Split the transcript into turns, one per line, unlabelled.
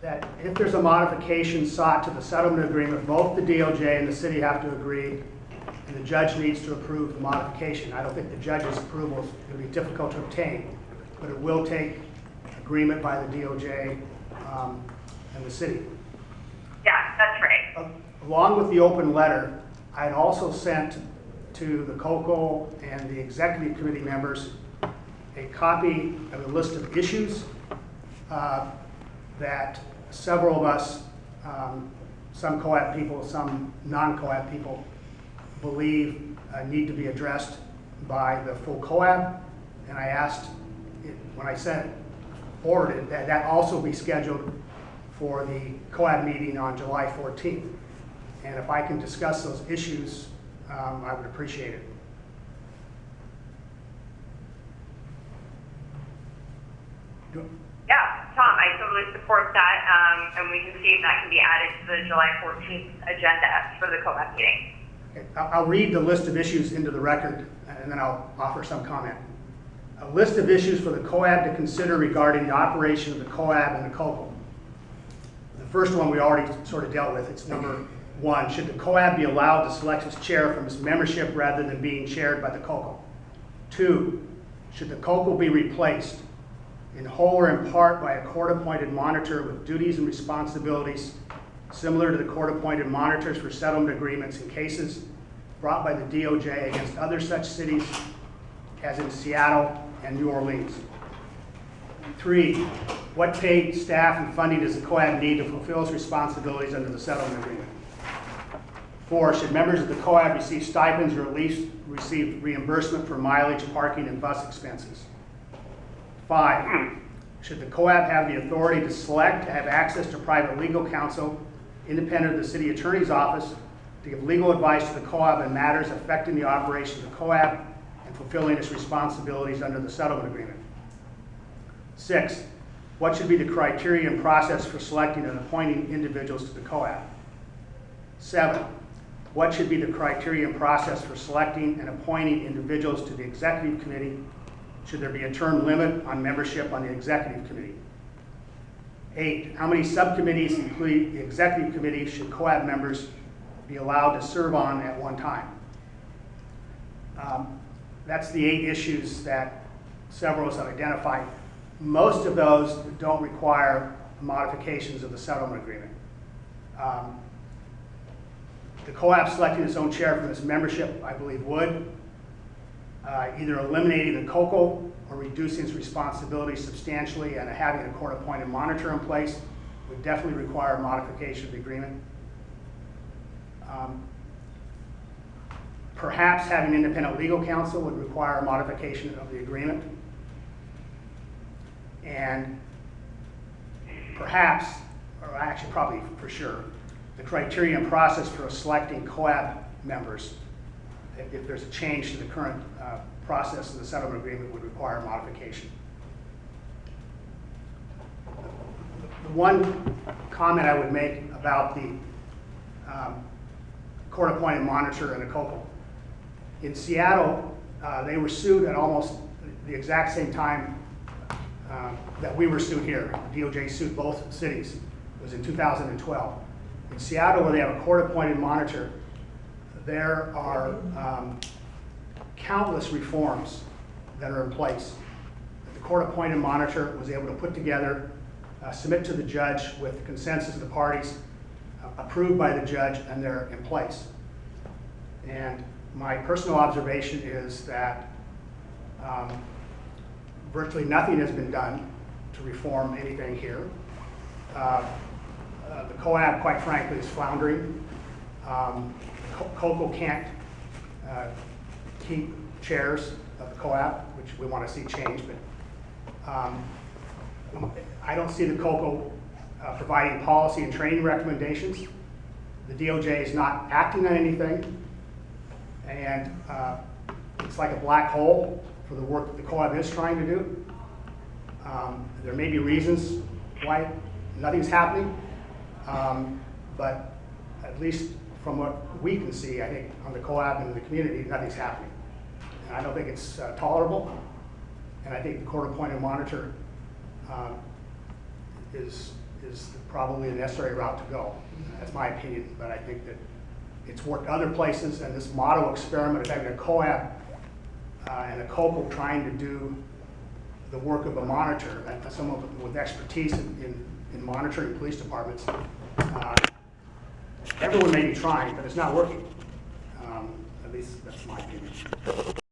that if there's a modification sought to the settlement agreement, both the DOJ and the city have to agree, and the judge needs to approve the modification. I don't think the judge's approval is going to be difficult to obtain, but it will take agreement by the DOJ and the city.
Yeah, that's right.
Along with the open letter, I had also sent to the COCO and the executive committee members a copy of a list of issues that several of us, some COAB people, some non-COAB people, believe need to be addressed by the full COAB. And I asked, when I sent forwarded, that that also be scheduled for the COAB meeting on July 14th. And if I can discuss those issues, I would appreciate it.
Yeah, Tom, I totally support that, and we can see if that can be added to the July 14th agenda for the COAB meeting.
Okay. I'll read the list of issues into the record, and then I'll offer some comment. A list of issues for the COAB to consider regarding the operation of the COAB and the COCO. The first one we already sort of dealt with. It's number 1. Should the COAB be allowed to select its chair from its membership rather than being chaired by the COCO? 2. Should the COCO be replaced in whole or in part by a court-appointed monitor with duties and responsibilities similar to the court-appointed monitors for settlement agreements in cases brought by the DOJ against other such cities as in Seattle and New Orleans? 3, what paid staff and funding does the COAB need to fulfill its responsibilities under the settlement agreement? 4, should members of the COAB receive stipends or at least receive reimbursement for mileage, parking, and bus expenses? 5, should the COAB have the authority to select, to have access to private legal counsel independent of the city attorney's office to give legal advice to the COAB in matters affecting the operation of the COAB and fulfilling its responsibilities under the settlement agreement? 6, what should be the criteria and process for selecting and appointing individuals to the COAB? 7, what should be the criteria and process for selecting and appointing individuals to the executive committee? Should there be a term limit on membership on the executive committee? 8, how many subcommittees, including the executive committee, should COAB members be allowed to serve on at one time? That's the 8 issues that several of us have identified. Most of those don't require modifications of the settlement agreement. The COAB selecting its own chair from its membership, I believe, would. Either eliminating the COCO or reducing its responsibilities substantially and having a court-appointed monitor in place would definitely require modification of the agreement. Perhaps having independent legal counsel would require a modification of the agreement. And perhaps, or actually probably for sure, the criteria and process for selecting COAB members, if there's a change to the current process of the settlement agreement, would require modification. The one comment I would make about the court-appointed monitor and the COCO. In Seattle, they were sued at almost the exact same time that we were sued here. The DOJ sued both cities. It was in 2012. In Seattle, where they have a court-appointed monitor, there are countless reforms that are in place. The court-appointed monitor was able to put together, submit to the judge with the consensus of the parties, approved by the judge, and they're in place. And my personal observation is that virtually nothing has been done to reform anything here. The COAB, quite frankly, is floundering. COCO can't keep chairs of the COAB, which we want to see change, but I don't see the COCO providing policy and training recommendations. The DOJ is not acting on anything, and it's like a black hole for the work that the COAB is trying to do. There may be reasons why nothing's happening, but at least from what we can see, I think on the COAB and in the community, nothing's happening. And I don't think it's tolerable, and I think the court-appointed monitor is is probably the necessary route to go. That's my opinion, but I think that it's worked other places, and this model experiment of having a COAB and a COPL trying to do the work of a monitor, someone with expertise in monitoring police departments. Everyone may be trying, but it's not working. At least that's my opinion.